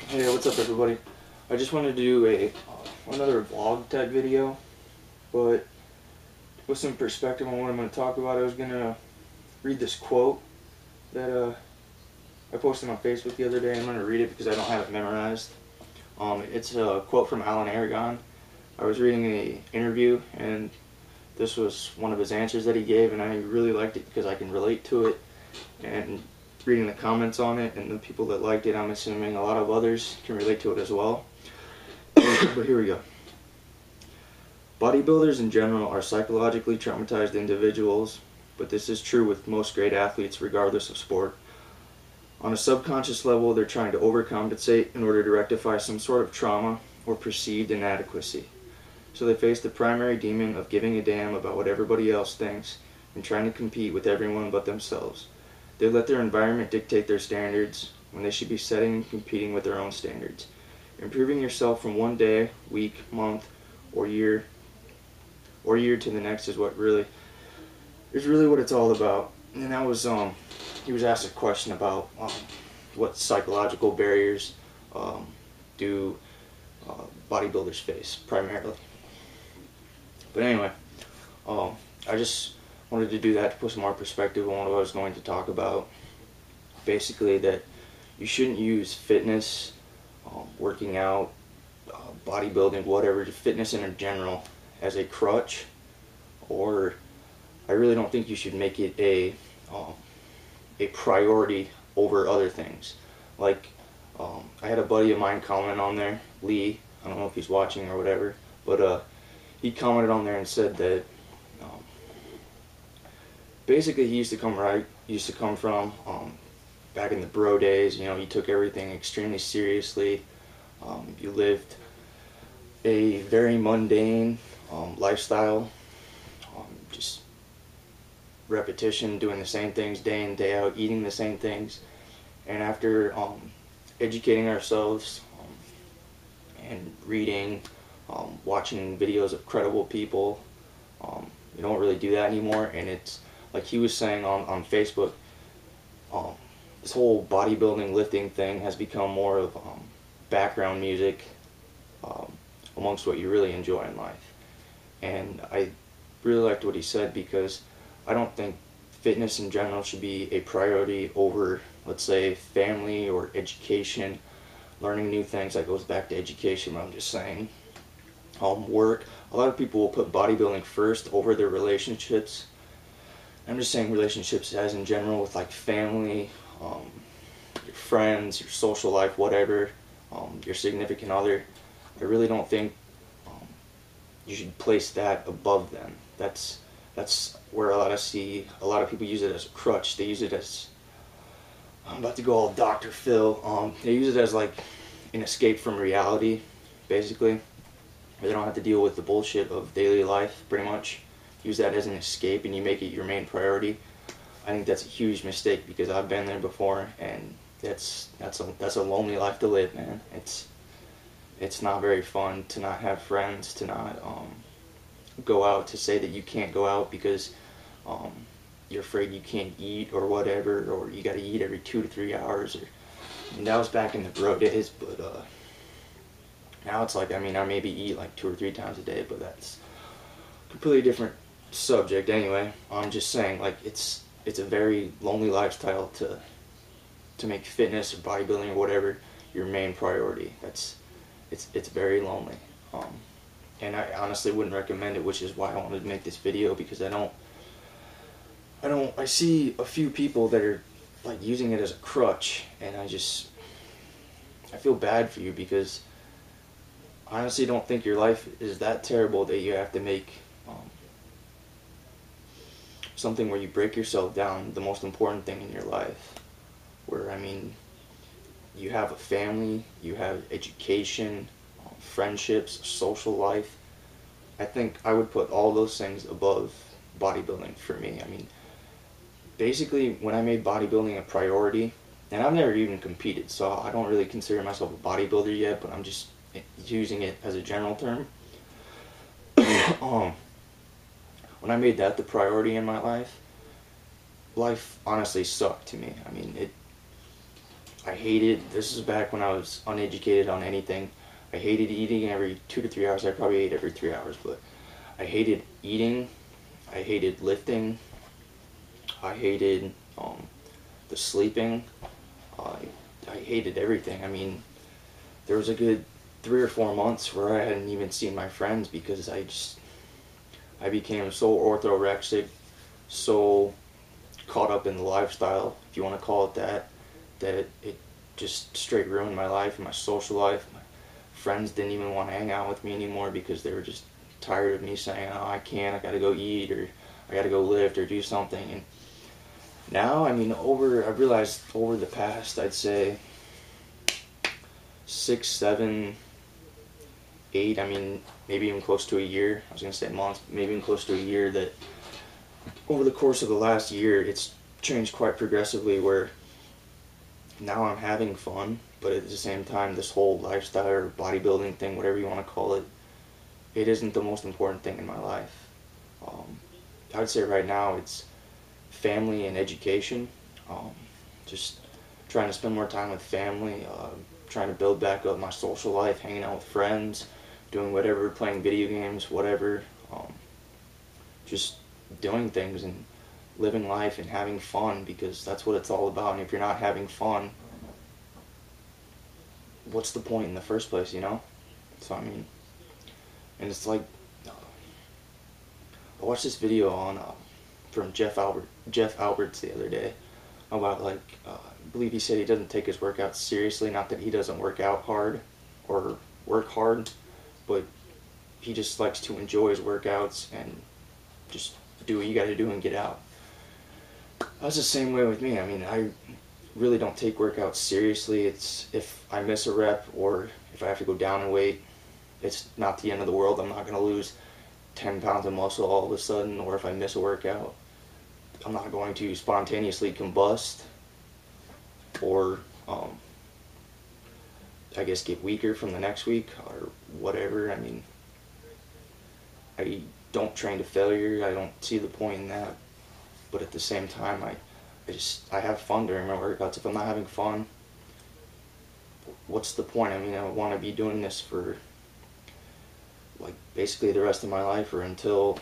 Hey, what's up, everybody? I just wanted to do another vlog type video, but with some perspective on what I'm going to talk about. I was going to read this quote that I posted on Facebook the other day. I'm going to read it because I don't have it memorized. It's a quote from Alan Aragon. I was reading an interview, and this was one of his answers that he gave, and I really liked it because I can relate to it. And reading the comments on it, and the people that liked it, I'm assuming a lot of others can relate to it as well. But here we go. Bodybuilders in general are psychologically traumatized individuals, but this is true with most great athletes regardless of sport. On a subconscious level, they're trying to overcompensate in order to rectify some sort of trauma or perceived inadequacy. So they face the primary demon of giving a damn about what everybody else thinks and trying to compete with everyone but themselves. They let their environment dictate their standards when they should be setting and competing with their own standards. Improving yourself from one day, week, month, or year to the next is really what it's all about. And that was he was asked a question about what psychological barriers do bodybuilders face primarily. But anyway, I just wanted to do that to put some more perspective on what I was going to talk about. Basically, that you shouldn't use fitness, working out, bodybuilding, whatever, fitness in general, as a crutch, or I really don't think you should make it a priority over other things. Like, I had a buddy of mine comment on there, Lee. I don't know if he's watching or whatever, but he commented on there and said that basically he used to come from back in the bro days. You know, he took everything extremely seriously. You lived a very mundane lifestyle, just repetition, doing the same things day in, day out, eating the same things. And after educating ourselves and reading, watching videos of credible people, we don't really do that anymore. And it's like he was saying on Facebook, this whole bodybuilding, lifting thing has become more of background music amongst what you really enjoy in life. And I really liked what he said, because I don't think fitness in general should be a priority over, let's say, family or education, learning new things. That goes back to education, but I'm just saying, work. A lot of people will put bodybuilding first over their relationships. I'm just saying relationships as in general, with like family, your friends, your social life, whatever, your significant other. I really don't think you should place that above them. That's where a lot of people use it as a crutch. They use it as, I'm about to go all Dr. Phil. They use it as like an escape from reality, basically. They don't have to deal with the bullshit of daily life, pretty much. Use that as an escape, and you make it your main priority. I think that's a huge mistake, because I've been there before, and that's a lonely life to live, man. It's not very fun to not have friends, to not go out, to say that you can't go out because you're afraid you can't eat or whatever, or you got to eat every 2 to 3 hours. And that was back in the bro days, but now it's like, I mean, I maybe eat like 2 or 3 times a day, but that's a completely different subject. Anyway, I'm just saying, like, it's a very lonely lifestyle to make fitness or bodybuilding or whatever your main priority. It's very lonely, and I honestly wouldn't recommend it, which is why I wanted to make this video, because I see a few people that are like using it as a crutch, and I feel bad for you, because I honestly don't think your life is that terrible that you have to make something where you break yourself down the most important thing in your life. Where, I mean, you have a family, you have education, friendships, social life. I think I would put all those things above bodybuilding for me. I mean, basically, when I made bodybuilding a priority, and I've never even competed, so I don't really consider myself a bodybuilder yet, but I'm just using it as a general term. When I made that the priority in my life honestly sucked to me. I mean, I hated, this is back when I was uneducated on anything. I hated eating every 2 to 3 hours. I probably ate every 3 hours, but I hated eating. I hated lifting. I hated the sleeping. I hated everything. I mean, there was a good 3 or 4 months where I hadn't even seen my friends because I became so orthorexic, so caught up in the lifestyle, if you want to call it that, that it just straight ruined my life and my social life. My friends didn't even want to hang out with me anymore because they were just tired of me saying, oh, I can't, I gotta go eat, or I gotta go lift or do something. And now, I mean, I've realized over the past, I'd say 6, 7, 8, I mean, maybe even close to a year, I was going to say months, maybe even close to a year, that over the course of the last year, it's changed quite progressively where now I'm having fun, but at the same time, this whole lifestyle or bodybuilding thing, whatever you want to call it, it isn't the most important thing in my life. I would say right now it's family and education. Just trying to spend more time with family, trying to build back up my social life, hanging out with friends, doing whatever, playing video games, whatever. Just doing things and living life and having fun, because that's what it's all about. And if you're not having fun, what's the point in the first place, you know? So I mean, and it's like, I watched this video on from Jeff Alberts the other day about I believe he said he doesn't take his workouts seriously. Not that he doesn't work out hard or work hard, but he just likes to enjoy his workouts and just do what you got to do and get out. That's the same way with me. I mean, I really don't take workouts seriously. It's if I miss a rep or if I have to go down in weight, it's not the end of the world. I'm not going to lose 10 pounds of muscle all of a sudden, or if I miss a workout, I'm not going to spontaneously combust or I guess get weaker from the next week or whatever. I mean, I don't train to failure. I don't see the point in that. But at the same time, I have fun during my workouts. If I'm not having fun, what's the point? I mean, I want to be doing this for like basically the rest of my life, or until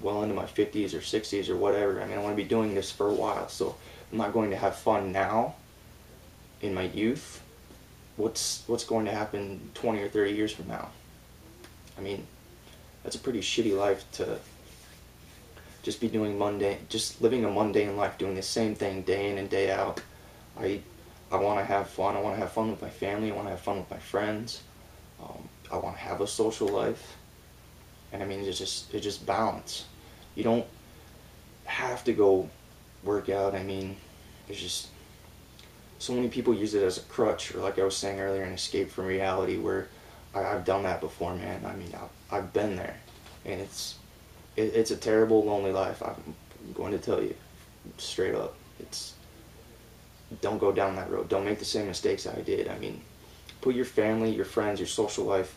well into my 50s or 60s or whatever. I mean, I want to be doing this for a while. So I'm not going to have fun now in my youth. What's going to happen 20 or 30 years from now? I mean, that's a pretty shitty life to just be doing just living a mundane life, doing the same thing day in and day out. I want to have fun. I want to have fun with my family. I want to have fun with my friends. I want to have a social life. And I mean, it's just balance. You don't have to go work out. I mean, there's just so many people use it as a crutch, or like I was saying earlier, an escape from reality, where I've done that before, man. I mean, I've been there, and it's a terrible, lonely life. I'm going to tell you straight up. Don't go down that road. Don't make the same mistakes I did. I mean, put your family, your friends, your social life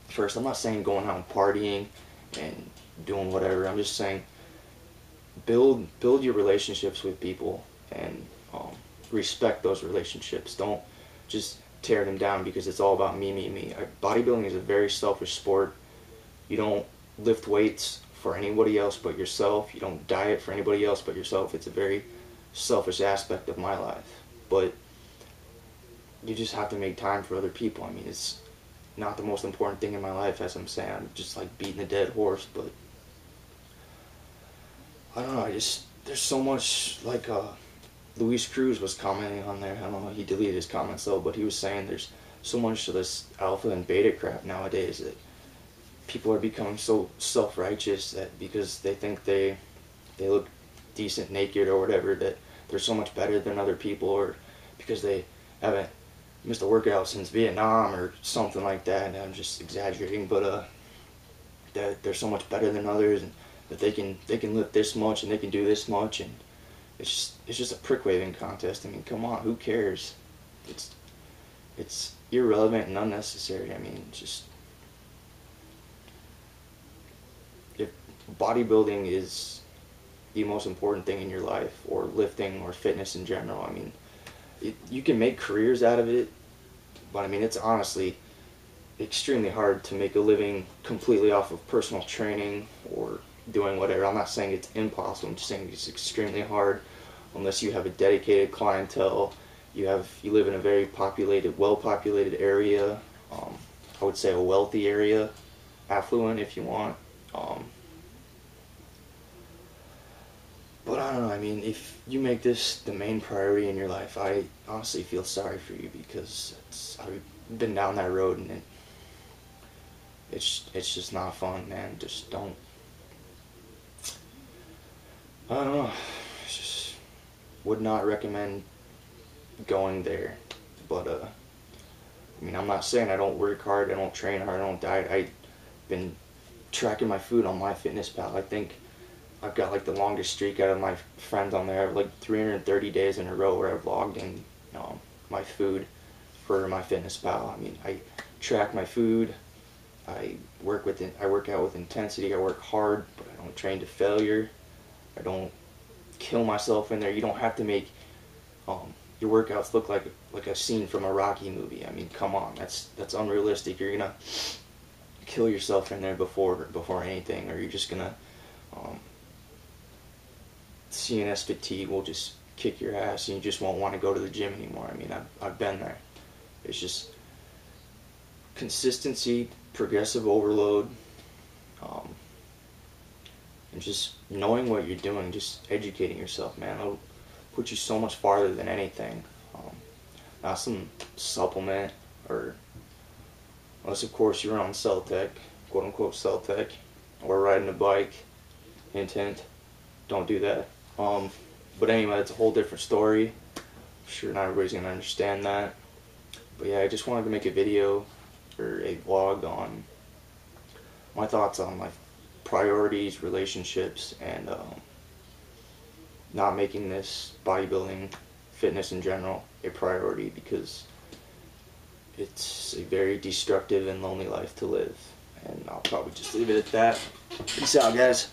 first. I'm not saying going out and partying and doing whatever. I'm just saying build your relationships with people and respect those relationships. Don't just tear them down because it's all about me. Bodybuilding is a very selfish sport. You don't lift weights for anybody else but yourself. You don't diet for anybody else but yourself. It's a very selfish aspect of my life. But you just have to make time for other people. I mean, it's not the most important thing in my life, as I'm saying. I'm just like beating a dead horse, but I don't know, there's so much, like Luis Cruz was commenting on there. I don't know, he deleted his comments though, but he was saying there's so much of this alpha and beta crap nowadays that people are becoming so self-righteous that because they think they look decent naked or whatever, that they're so much better than other people, or because they haven't missed a workout since Vietnam or something like that. And I'm just exaggerating, but that they're so much better than others, and that they can lift this much and they can do this much, and it's just a prick waving contest. I mean, come on, who cares? It's irrelevant and unnecessary. I mean, just if bodybuilding is the most important thing in your life, or lifting or fitness in general, I mean, you can make careers out of it, but I mean, it's honestly extremely hard to make a living completely off of personal training or doing whatever. I'm not saying it's impossible. I'm just saying it's extremely hard unless you have a dedicated clientele. You live in a very populated, well-populated area. I would say a wealthy area, affluent if you want. But I don't know. I mean, if you make this the main priority in your life, I honestly feel sorry for you because I've been down that road and it's just not fun, man. Just don't. I don't know. It's just would not recommend going there. But I mean, I'm not saying I don't work hard, I don't train hard, I don't diet. I've been tracking my food on MyFitnessPal. I think I've got like the longest streak out of my friends on there. I have like 330 days in a row where I've logged in my food for MyFitnessPal. I mean, I track my food. I work out with intensity. I work hard, but I don't train to failure. I don't kill myself in there. You don't have to make your workouts look like a scene from a Rocky movie. I mean, come on, that's unrealistic. You're gonna kill yourself in there before anything, or you're just gonna CNS fatigue will just kick your ass, and you just won't want to go to the gym anymore. I mean, I've been there. It's just consistency, progressive overload, and just knowing what you're doing, just educating yourself, man. It'll put you so much farther than anything. Not some supplement, or unless of course you're on Celtec, quote unquote Celtec, or riding a bike, hint hint, don't do that. But anyway, it's a whole different story. I'm sure not everybody's gonna understand that. But yeah, I just wanted to make a video or a vlog on my thoughts on like priorities, relationships, and not making this bodybuilding, fitness in general, a priority, because it's a very destructive and lonely life to live. And I'll probably just leave it at that. Peace out, guys.